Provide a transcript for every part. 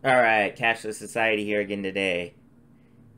Alright, Cashless Society here again today,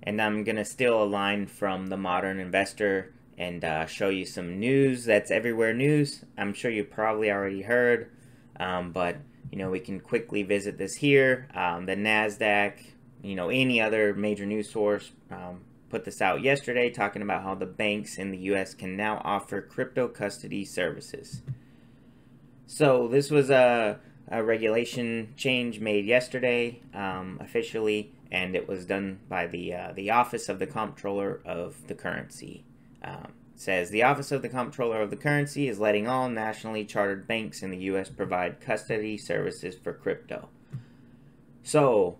and I'm going to steal a line from the Modern Investor and show you some news that's everywhere news. I'm sure you probably already heard, but we can quickly visit this here. The NASDAQ, any other major news source put this out yesterday talking about how the banks in the US can now offer crypto custody services. So this was a regulation change made yesterday officially, and it was done by the Office of the Comptroller of the Currency. Says the Office of the Comptroller of the Currency is letting all nationally chartered banks in the U.S. provide custody services for crypto. So,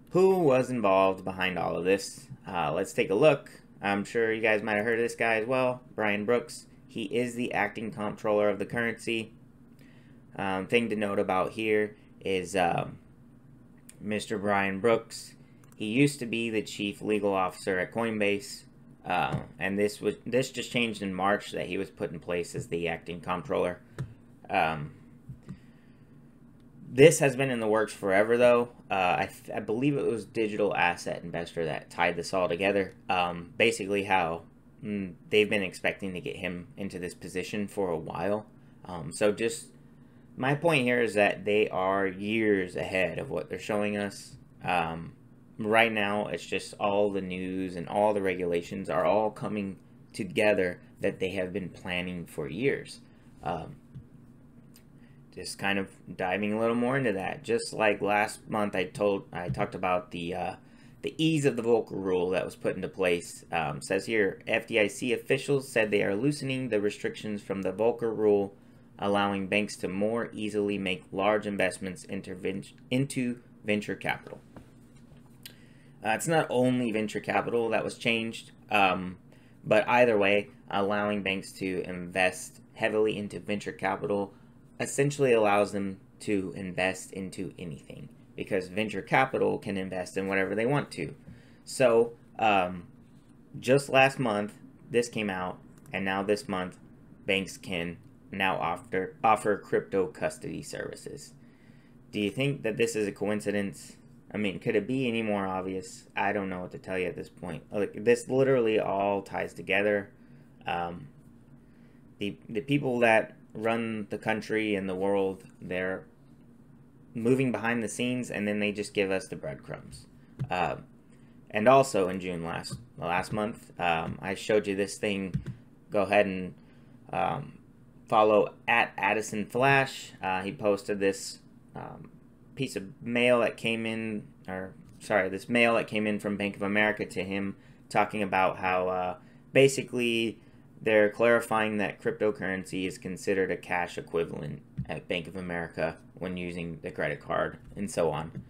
who was involved behind all of this? Let's take a look. I'm sure you guys might have heard of this guy as well, Brian Brooks. He is the acting comptroller of the currency. Thing to note about here is Mr. Brian Brooks. He used to be the chief legal officer at Coinbase, and this just changed in March that he was put in place as the acting comptroller. This has been in the works forever, though. I believe it was Digital Asset Investor that tied this all together. Basically, how they've been expecting to get him into this position for a while. So just my point here is that they are years ahead of what they're showing us. Right now, it's just all the news and all the regulations are all coming together that they have been planning for years. Just kind of diving a little more into that. Just like last month, I talked about the ease of the Volcker rule that was put into place. Says here, FDIC officials said they are loosening the restrictions from the Volcker rule, allowing banks to more easily make large investments into venture capital. It's not only venture capital that was changed, but either way, allowing banks to invest heavily into venture capital essentially allows them to invest into anything, because venture capital can invest in whatever they want to. So just last month, this came out, and now this month, banks can now offer crypto custody services. Do you think that this is a coincidence? I mean, could it be any more obvious? I don't know what to tell you at this point. Like, this literally all ties together. The people that run the country and the world, they're moving behind the scenes, and then they just give us the breadcrumbs. And also in June last month, I showed you this thing. Go ahead and follow at Addison Flash. He posted this piece of mail that came in, this mail that came in from Bank of America to him, talking about how basically they're clarifying that cryptocurrency is considered a cash equivalent at Bank of America when using the credit card and so on.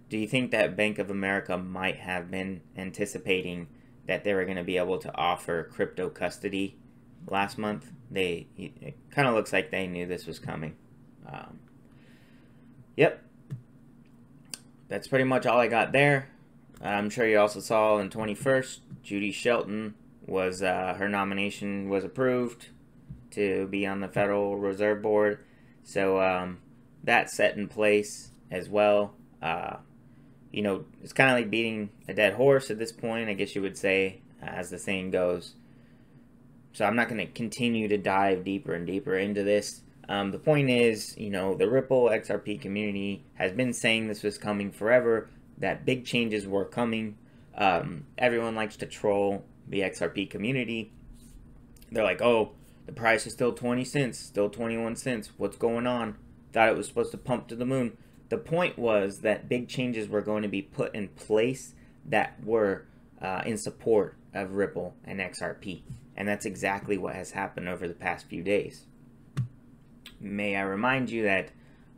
Do you think that Bank of America might have been anticipating that they were going to be able to offer crypto custody last month? It kind of looks like they knew this was coming. Yep. That's pretty much all I got there. I'm sure you also saw on 21st, Judy Shelton was, her nomination was approved to be on the Federal Reserve Board. So that's set in place as well. It's kind of like beating a dead horse at this point, I guess you would say, as the saying goes. So I'm not going to continue to dive deeper and deeper into this. The point is, the Ripple XRP community has been saying this was coming forever, that big changes were coming. Everyone likes to troll the XRP community. They're like, oh, the price is still 20 cents, still 21 cents. What's going on? Thought it was supposed to pump to the moon. The point was that big changes were going to be put in place that were in support of Ripple and XRP. And that's exactly what has happened over the past few days. May I remind you that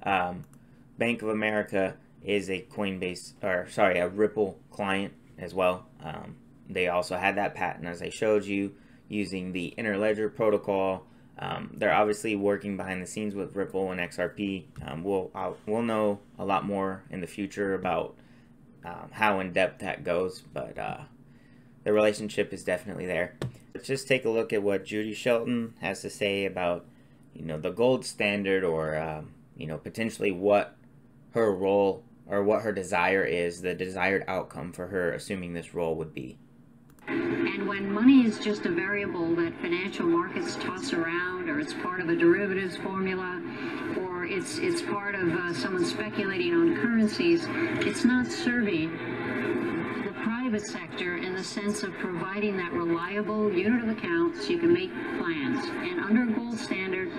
Bank of America is a a Ripple client as well. They also had that patent, as I showed you, using the Interledger protocol. They're obviously working behind the scenes with Ripple and XRP. We'll know a lot more in the future about how in depth that goes, but the relationship is definitely there. Let's just take a look at what Judy Shelton has to say about the gold standard, or potentially what her role or what her desire is, the desired outcome for her assuming this role would be. And when money is just a variable that financial markets toss around, or it's part of a derivatives formula, or it's part of someone speculating on currencies, it's not serving the private sector in the sense of providing that reliable unit of account so you can make plans. And under a gold standard,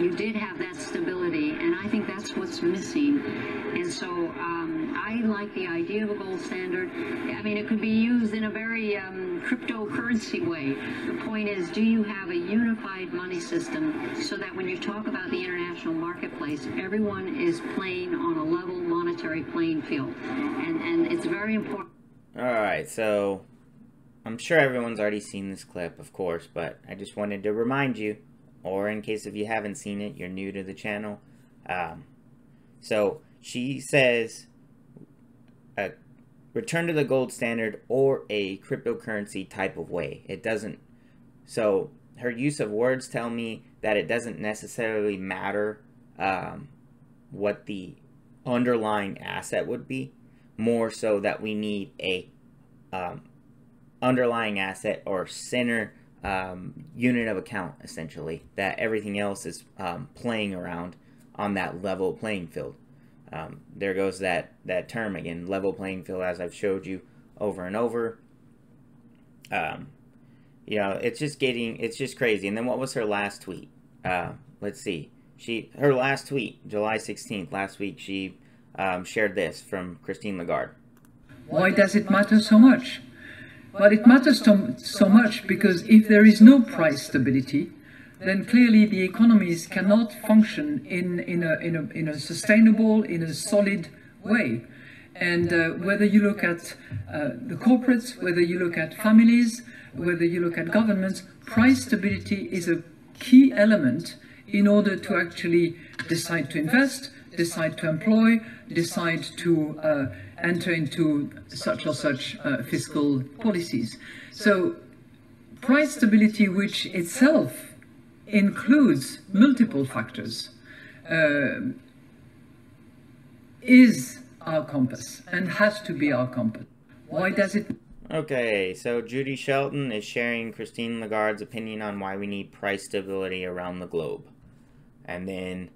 you did have that stability, and I think that's what's missing. And so I like the idea of a gold standard. I mean, it could be used in a very cryptocurrency way. The point is, do you have a unified money system so that when you talk about the international marketplace, everyone is playing on a level monetary playing field? And it's very important. All right, so I'm sure everyone's already seen this clip, of course, but I just wanted to remind you, or in case if you haven't seen it, you're new to the channel. So she says, return to the gold standard or a cryptocurrency type of way. It doesn't, so her use of words tell me that it doesn't necessarily matter what the underlying asset would be, more so that we need a underlying asset or center unit of account, essentially, that everything else is playing around on that level playing field. There goes that term again, level playing field, as I've showed you over and over. You know, it's just crazy. And then what was her last tweet? Let's see. Her last tweet, July 16th, last week, she shared this from Christine Lagarde. Why does it matter so much? Well, it matters so much because if there is no price stability, then clearly the economies cannot function in a sustainable, in a solid way. And whether you look at the corporates, whether you look at families, whether you look at governments, price stability is a key element in order to actually decide to invest, decide to employ, decide to enter into such or such fiscal policies. So price stability, which itself includes multiple factors, is our compass and has to be our compass. Why does it? Okay, so Judy Shelton is sharing Christine Lagarde's opinion on why we need price stability around the globe. And then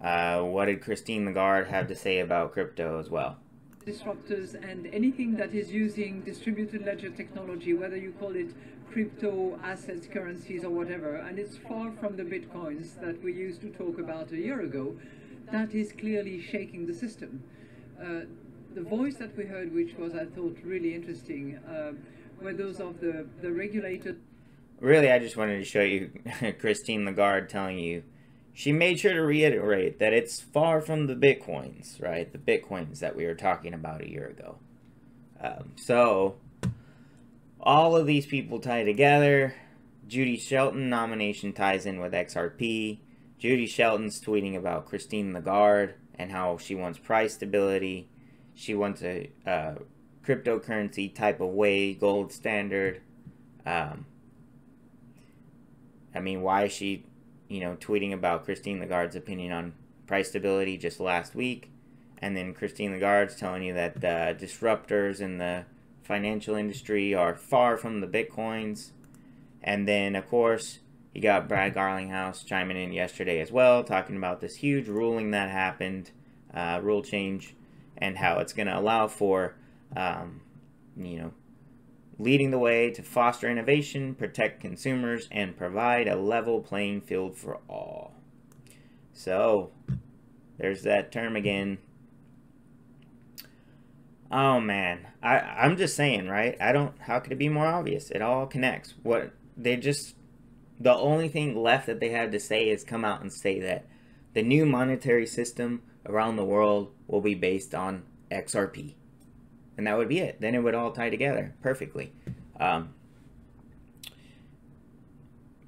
what did Christine Lagarde have to say about crypto as well? Disruptors and anything that is using distributed ledger technology, whether you call it crypto assets, currencies, or whatever, and it's far from the bitcoins that we used to talk about a year ago, that is clearly shaking the system. The voice that we heard, which was, I thought, really interesting, were those of the regulated. Really, I just wanted to show you Christine Lagarde telling you, she made sure to reiterate that it's far from the bitcoins, right? The bitcoins that we were talking about a year ago. So, all of these people tie together. Judy Shelton nomination ties in with XRP. Judy Shelton's tweeting about Christine Lagarde and how she wants price stability. She wants a cryptocurrency type of way, gold standard. I mean, why is she, you know, tweeting about Christine Lagarde's opinion on price stability just last week? And then Christine Lagarde's telling you that the disruptors in the financial industry are far from the bitcoins. And then, of course, you got Brad Garlinghouse chiming in yesterday as well, talking about this huge ruling that happened, rule change, and how it's going to allow for, you know, leading the way to foster innovation, protect consumers, and provide a level playing field for all. So, there's that term again. Oh man, I'm just saying, right? How could it be more obvious? It all connects. The only thing left that they have to say is come out and say that the new monetary system around the world will be based on XRP. And that would be it. Then it would all tie together perfectly.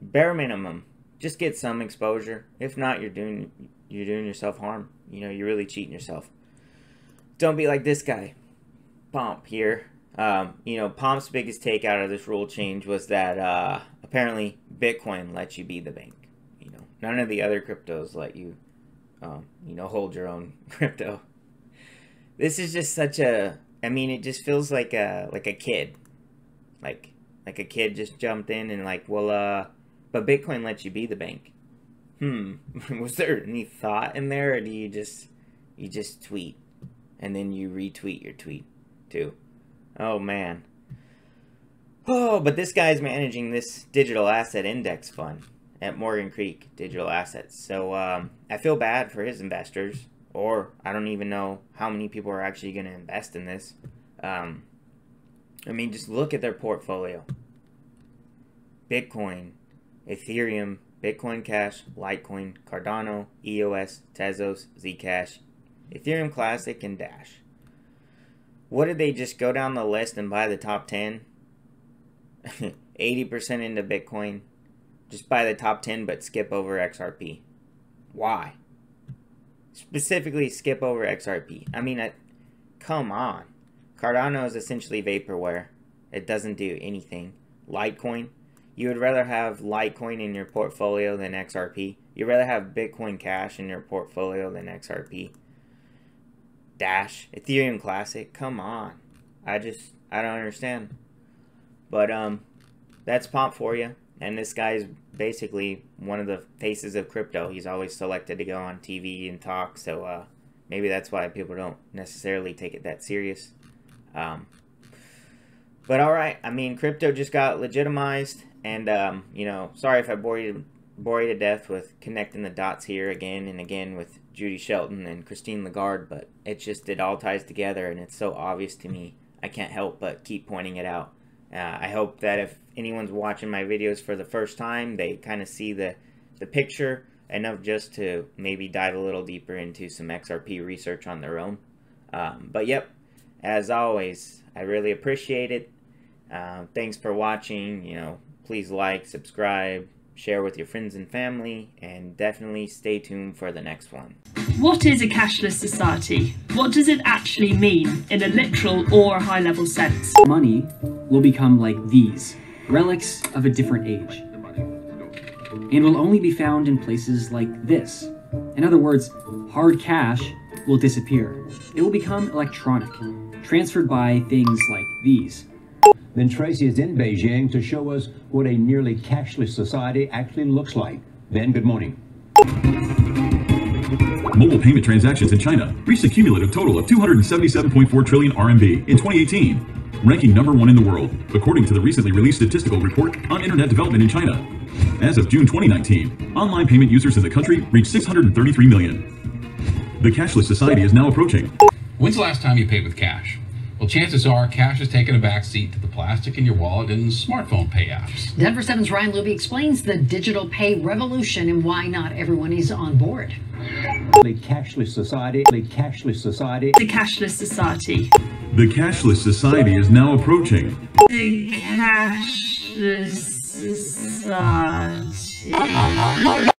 Bare minimum, just get some exposure. If not, you're doing yourself harm. You know, you're really cheating yourself. Don't be like this guy, Pomp here. You know, Pomp's biggest take out of this rule change was that apparently Bitcoin lets you be the bank. You know, none of the other cryptos let you, you know, hold your own crypto. This is just such a, I mean, it just feels like a kid. Like a kid just jumped in and like, well, but Bitcoin lets you be the bank. Was there any thought in there, or do you just tweet and then you retweet your tweet too? Oh man. Oh, but this guy's managing this digital asset index fund at Morgan Creek Digital Assets. So I feel bad for his investors, or I don't even know how many people are actually going to invest in this. I mean, just look at their portfolio. Bitcoin, Ethereum, Bitcoin Cash, Litecoin, Cardano, EOS, Tezos, Zcash, Ethereum Classic, and Dash. What did they just go down the list and buy the top 10? 80% into Bitcoin. Just buy the top 10 but skip over XRP. Why? Specifically skip over XRP. I mean, come on. Cardano is essentially vaporware. It doesn't do anything. Litecoin. You would rather have Litecoin in your portfolio than XRP. You'd rather have Bitcoin Cash in your portfolio than XRP. Dash. Ethereum Classic. Come on. I don't understand. But that's Pomp for you. And this guy's basically one of the faces of crypto. He's always selected to go on TV and talk. So maybe that's why people don't necessarily take it that serious. But alright, I mean, crypto just got legitimized. And, you know, sorry if I bore you to death with connecting the dots here again and again with Judy Shelton and Christine Lagarde. But it all ties together, and it's so obvious to me. I can't help but keep pointing it out. I hope that if anyone's watching my videos for the first time, they kind of see the picture enough just to maybe dive a little deeper into some XRP research on their own. But yep, as always, I really appreciate it. Thanks for watching. You know, please like, subscribe, share with your friends and family, and definitely stay tuned for the next one. What is a cashless society? What does it actually mean in a literal or high-level sense? Money will become like these, relics of a different age, and will only be found in places like this. In other words, hard cash will disappear. It will become electronic, transferred by things like these. Then Tracy is in Beijing to show us what a nearly cashless society actually looks like. Ben, good morning. Mobile payment transactions in China reached a cumulative total of 277.4 trillion RMB in 2018, ranking #1 in the world, according to the recently released statistical report on internet development in China. As of June 2019, online payment users in the country reached 633 million. The cashless society is now approaching. When's the last time you paid with cash? Well, chances are cash has taken a backseat to the plastic in your wallet and smartphone pay apps. Denver 7's Ryan Luby explains the digital pay revolution and why not everyone is on board. The cashless society, the cashless society. The cashless society. The cashless society is now approaching. The cashless society.